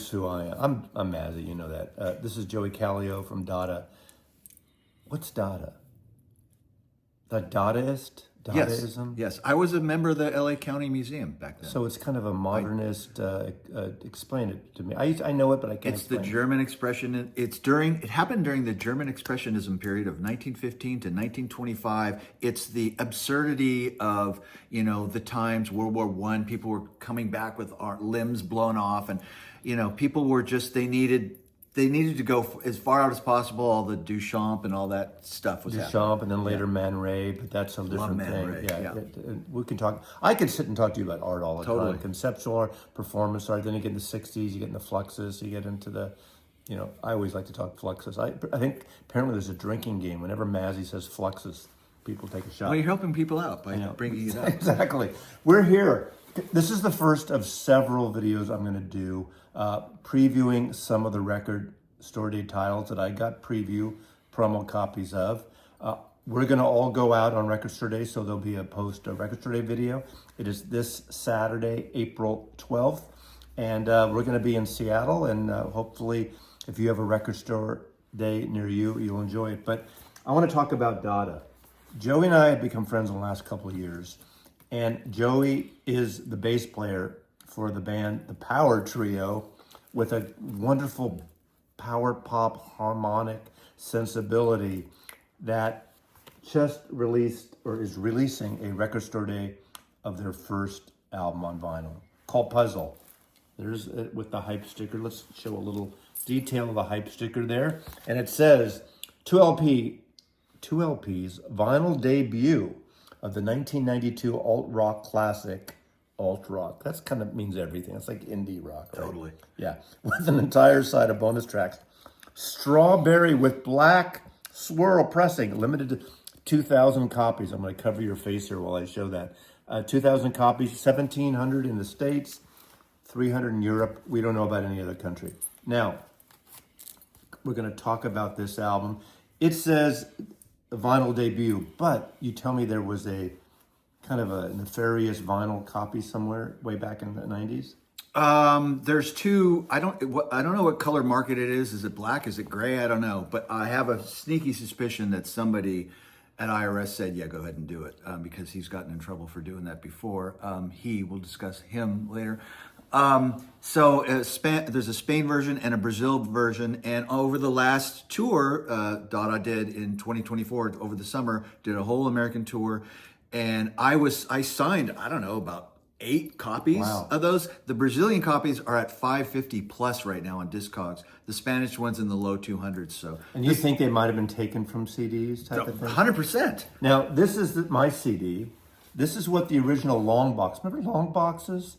is who I am. I'm Mazzy, you know that. This is Joie Calio from Dada. What's Dada? The Dadaist? Dadaism? Yes. I was a member of the LA County Museum back then. So it's kind of a modernist. Explain it to me. I know it, but I can't. It's the German expression. It happened during the German Expressionism period of 1915 to 1925. It's the absurdity of, the times, World War I, people were coming back with our limbs blown off, and, people were just, they needed to go as far out as possible. All the Duchamp and all that stuff was happening. Duchamp, and then later Man Ray, but that's a different thing. Ray, yeah. We can talk. I could sit and talk to you about art all the Totally. time. Conceptual art, performance art. Then you get in the '60s, you get in the Fluxus, you get into the, I always like to talk Fluxus. I think apparently there's a drinking game. Whenever Mazzy says Fluxus, people take a shot. Well, you're helping people out by bringing it up. Exactly. We're here. This is the first of several videos I'm going to do previewing some of the record store day titles that I got preview promo copies of. We're going to all go out on Record Store Day, so there'll be a post Record Store Day video. It is this Saturday, April 12th, and we're going to be in Seattle, and hopefully if you have a Record Store Day near you, you'll enjoy it. But I want to talk about Dada. Joey and I have become friends in the last couple of years. And Joey is the bass player for the band, the Power Trio, with a wonderful power pop harmonic sensibility that just released or is releasing a Record Store Day of their first album on vinyl called Puzzle. There's it with the hype sticker. Let's show a little detail of the hype sticker there. And it says 2 LPs vinyl debut of the 1992 alt-rock classic, alt-rock. That's kind of means everything. It's like indie rock, right? Totally. Yeah, with an entire side of bonus tracks. Strawberry with black swirl pressing, limited to 2,000 copies. I'm going to cover your face here while I show that. 2,000 copies, 1,700 in the States, 300 in Europe. We don't know about any other country. Now, we're going to talk about this album. It says the vinyl debut, but you tell me there was a kind of a nefarious vinyl copy somewhere way back in the 90s? There's two. I don't know what color market it is. Is it black? Is it gray? I don't know. But I have a sneaky suspicion that somebody at IRS said, yeah, go ahead and do it, because he's gotten in trouble for doing that before. We'll discuss him later. So there's a Spain version and a Brazil version. And over the last tour, Dada did in 2024, over the summer, did a whole American tour. And I signed, I don't know, about 8 copies of those. The Brazilian copies are at $550 plus right now on Discogs. The Spanish one's in the low 200s. So, and you think they might have been taken from CDs type of thing? 100%. Now, this is my CD. This is what the original long box. Remember long boxes?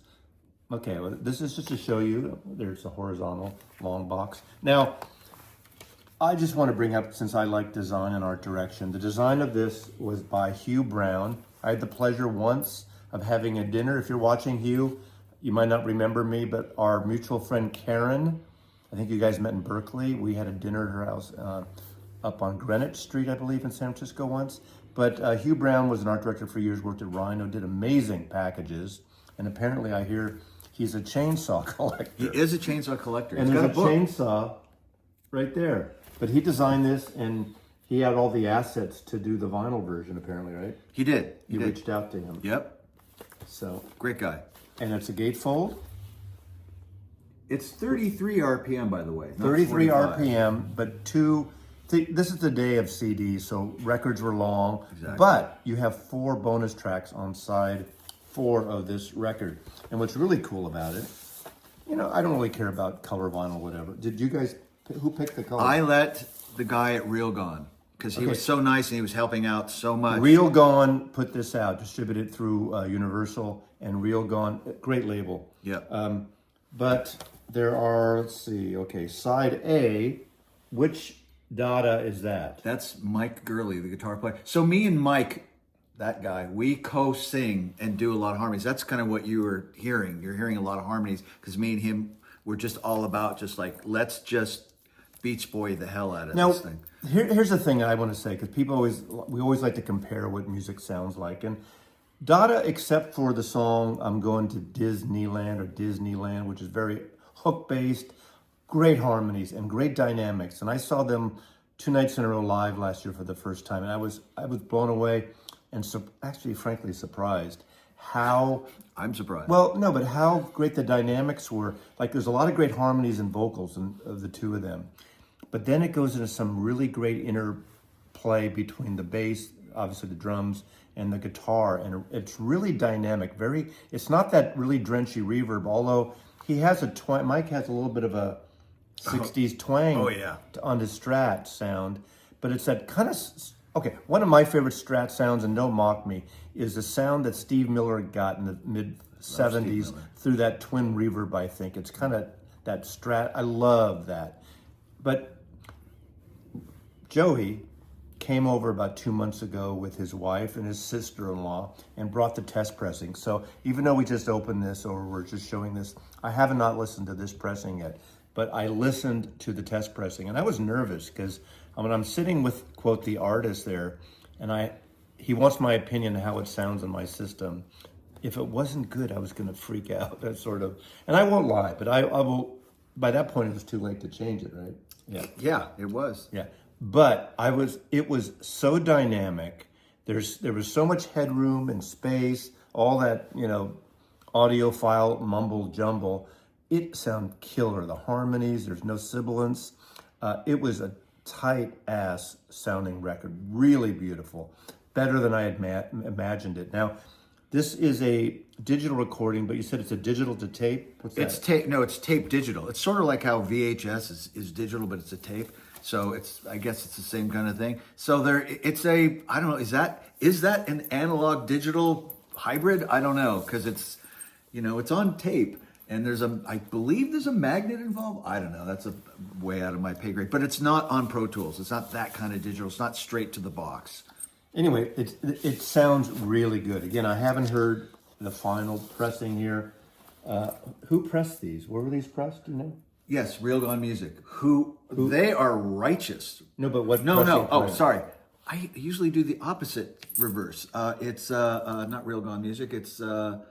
Okay, well, this is just to show you. There's a horizontal long box. Now, I just want to bring up, since I like design and art direction, the design of this was by Hugh Brown. I had the pleasure once of having a dinner. If you're watching, Hugh, you might not remember me, but our mutual friend Karen, I think you guys met in Berkeley. We had a dinner at her house up on Greenwich Street, I believe, in San Francisco once. But Hugh Brown was an art director for years, worked at Rhino, did amazing packages. And apparently I hear he's a chainsaw collector. He is a chainsaw collector. And there's a chainsaw right there. But he designed this, and he had all the assets to do the vinyl version, apparently, right? He did. You reached out to him. Yep. So great guy. And it's a gatefold? It's 33 RPM, by the way. 33 RPM, but this is the day of CDs, so records were long. Exactly. But you have 4 bonus tracks on side 4 of this record. And what's really cool about it, I don't really care about color vinyl, whatever. Did you guys, who picked the color? I let the guy at Real Gone, because he was so nice and he was helping out so much. Real Gone put this out, distributed through Universal, and Real Gone, great label. Yeah. But there are, let's see, side A, which Dada is that? That's Mike Gurley, the guitar player. So me and Mike, that guy, we co-sing and do a lot of harmonies. That's kind of what you were hearing. You're hearing a lot of harmonies, because me and him, we're just all about just like, let's just Beach Boy the hell out of this thing. Here's the thing I want to say, because we always like to compare what music sounds like. And Dada, except for the song I'm Going to Disneyland, which is very hook-based, great harmonies and great dynamics. And I saw them 2 nights in a row live last year for the first time, and I was blown away and actually, frankly, surprised how. I'm surprised. Well, no, but how great the dynamics were. Like, there's a lot of great harmonies and vocals of the two of them, but then it goes into some really great interplay between the bass, obviously the drums, and the guitar, and it's really dynamic. It's not that really drenchy reverb, although he has a twang. Mike has a little bit of a 60s twang on his Strat sound, but it's that kind of, okay, one of my favorite Strat sounds, and don't mock me, is the sound that Steve Miller got in the mid-70s through that twin reverb, I think. It's kind of that Strat, I love that. But Joey came over about 2 months ago with his wife and his sister-in-law and brought the test pressing. So even though we just opened this, or we're just showing this, I have not listened to this pressing yet. But I listened to the test pressing, and I was nervous because I'm sitting with, quote, the artist there, and he wants my opinion on how it sounds in my system. If it wasn't good, I was going to freak out. That sort of, and I won't lie, but I will. By that point, it was too late to change it, right? Yeah, it was. Yeah, but it was so dynamic. There was so much headroom and space. All that audiophile mumble jumble. It sounded killer. The harmonies, there's no sibilance. It was a tight-ass sounding record. Really beautiful. Better than I had imagined it. Now, this is a digital recording, but you said it's a digital to tape? What's that? It's tape. No, it's tape digital. It's sort of like how VHS is digital, but it's a tape. So I guess it's the same kind of thing. So I don't know, is that an analog digital hybrid? I don't know, because it's on tape. And I believe there's a magnet involved. I don't know. That's way out of my pay grade. But it's not on Pro Tools. It's not that kind of digital. It's not straight to the box. Anyway, it sounds really good. Again, I haven't heard the final pressing here. Who pressed these? Where were these pressed? Do you know? Yes, Real Gone Music. Who? They are righteous. No, but what? No. Oh, sorry. I usually do the opposite reverse. It's not Real Gone Music. It's Gotta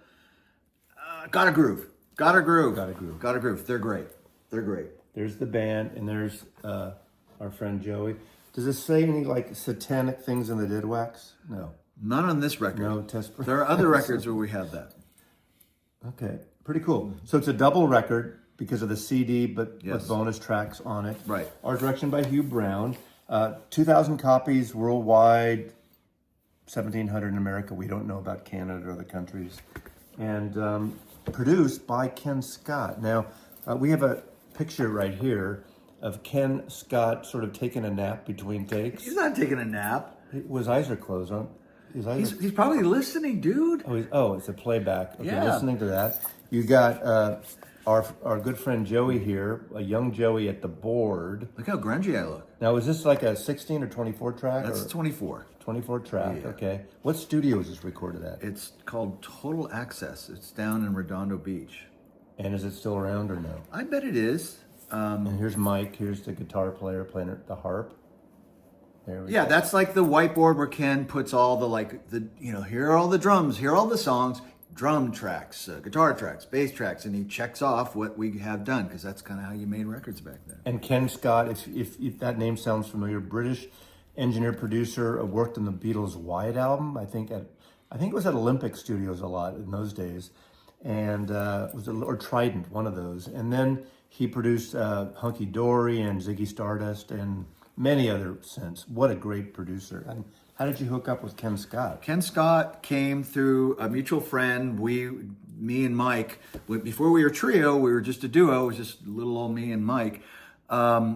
Groove. Gotta Groove. They're great. There's the band, and there's our friend Joey. Does it say any satanic things in the did wax? No. Not on this record. No test. There are other records where we have that. Okay, pretty cool. So it's a double record because of the CD, but with bonus tracks on it. Right. Art direction by Hugh Brown. 2,000 copies worldwide. 1,700 in America. We don't know about Canada or other countries. And produced by Ken Scott. Now, we have a picture right here of Ken Scott sort of taking a nap between takes. He's not taking a nap. His eyes are closed, aren't He's probably listening, dude. It's a playback. Okay, Yeah. listening to that. You got our good friend Joey here, a young Joey at the board. Look how grungy I look. Now, is this like a 16 or 24 track? That's 24. 24 track, Yeah. okay. What studio is this recorded at? It's called Total Access. It's down in Redondo Beach. And is it still around or no? I bet it is. And here's Mike. Here's the guitar player playing the harp. There we go. That's like the whiteboard where Ken puts all here are all the drums, here are all the songs, drum tracks, guitar tracks, bass tracks, and he checks off what we have done, because that's kind of how you made records back then. And Ken Scott, if that name sounds familiar, British engineer producer, worked on the Beatles' White album. I think it was at Olympic Studios a lot in those days, and or Trident, one of those. And then he produced Hunky Dory and Ziggy Stardust and many other since. What a great producer! And how did you hook up with Ken Scott? Ken Scott came through a mutual friend. Me and Mike, before we were a trio, we were just a duo. It was just little old me and Mike.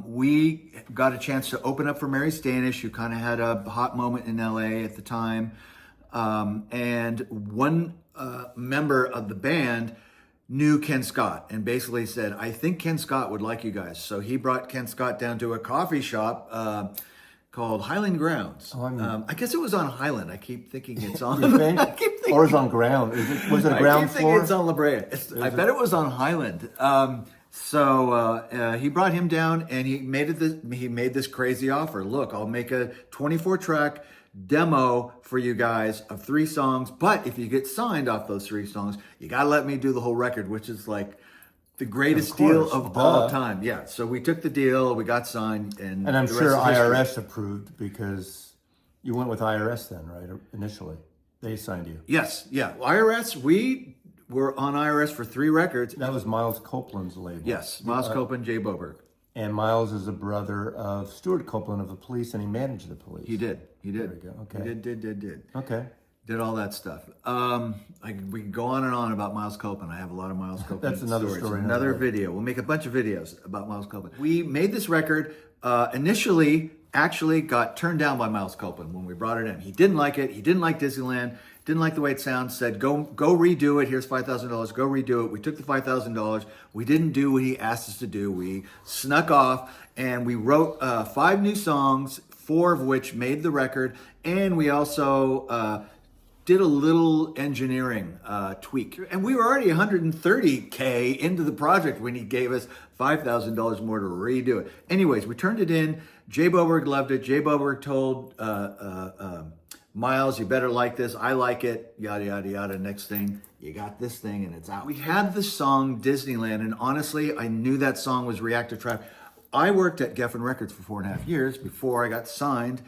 We got a chance to open up for Mary Stanish, who kind of had a hot moment in LA at the time. And one member of the band knew Ken Scott and basically said, I think Ken Scott would like you guys. So he brought Ken Scott down to a coffee shop called Highland Grounds. I guess it was on Highland. I keep thinking it's on. Or is on ground? Was it a ground floor? I keep thinking it's on La Brea. I bet it was on Highland. So he brought him down, and he made this crazy offer. Look, I'll make a 24-track demo for you guys of 3 songs, but if you get signed off those 3 songs, you gotta let me do the whole record, which is like the greatest Of course, deal of all duh. time. Yeah. So we took the deal, we got signed, and And I'm the sure rest is history. IRS approved because you went with IRS then, right? Initially, they signed you. Yes. Yeah. IRS. We were on IRS for 3 records. That was Miles Copeland's label. Yes. Miles Copeland, Jay Boberg. And Miles is a brother of Stuart Copeland of the Police, and he managed the Police. He did. He did. There we go. Okay. He did. Okay. Did all that stuff. We can go on and on about Miles Copeland. I have a lot of Miles Copeland That's another stories. story, Another another day. video. We'll make a bunch of videos about Miles Copeland. We made this record initially, actually got turned down by Miles Copeland when we brought it in. He didn't like it. He didn't like Disneyland. Didn't like the way it sounds. Said, go redo it. Here's $5,000. Go redo it. We took the $5,000. We didn't do what he asked us to do. We snuck off and we wrote 5 new songs, 4 of which made the record. And we also did a little engineering tweak. And we were already $130K into the project when he gave us $5,000 more to redo it. Anyways, we turned it in. Jay Boberg loved it. Jay Boberg told Miles, you better like this. I like it. Yada, yada, yada. Next thing, you got this thing and it's out. We had the song Disneyland, and honestly, I knew that song was reactive track. I worked at Geffen Records for 4.5 years before I got signed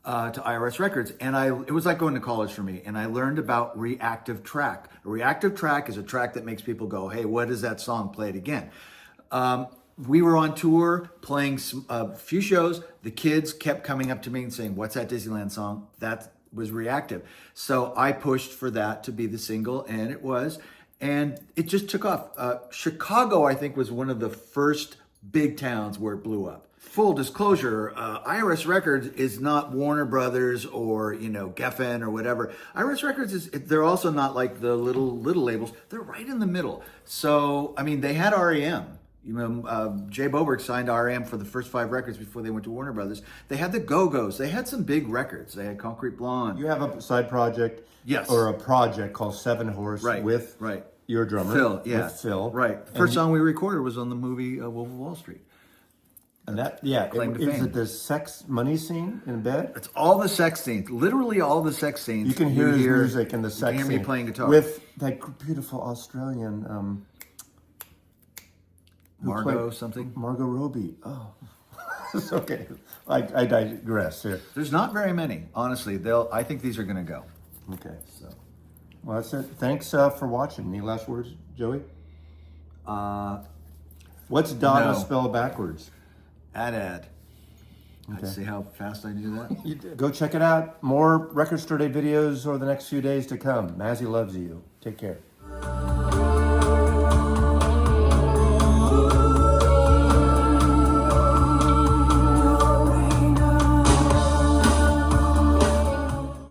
to IRS Records, and it was like going to college for me, and I learned about reactive track. A reactive track is a track that makes people go, hey, what is that song? Play it again. We were on tour playing a few shows. The kids kept coming up to me and saying, what's that Disneyland song? That was reactive. So I pushed for that to be the single, and it was. And it just took off. Chicago, I think, was one of the first big towns where it blew up. Full disclosure, IRS Records is not Warner Brothers or, Geffen or whatever. IRS Records they're also not like the little labels. They're right in the middle. So, they had REM. Jay Boberg signed REM for the first 5 records before they went to Warner Brothers. They had the Go-Go's. They had some big records. They had Concrete Blonde. You have a side project, Yes. or a project called 7 Horse with your drummer, Phil. Yeah, with Phil. Right. The first song we recorded was on the movie Wolf of Wall Street. And that, Claim to is fame. it the sex money scene in bed? It's all the sex scenes, literally all the sex scenes. You can hear his music in the sex You can hear scene me playing guitar with that beautiful Australian Margot something. Margot Robbie. Oh, it's okay. I digress here. There's not very many, honestly. I think these are going to go. Okay. So, Well, that's it. Thanks for watching. Any last words, Joey? What's Dada No. spelled backwards? ad. Okay. See how fast I do that? Go check it out. More Record Store Day videos over the next few days to come. Mazzy loves you. Take care.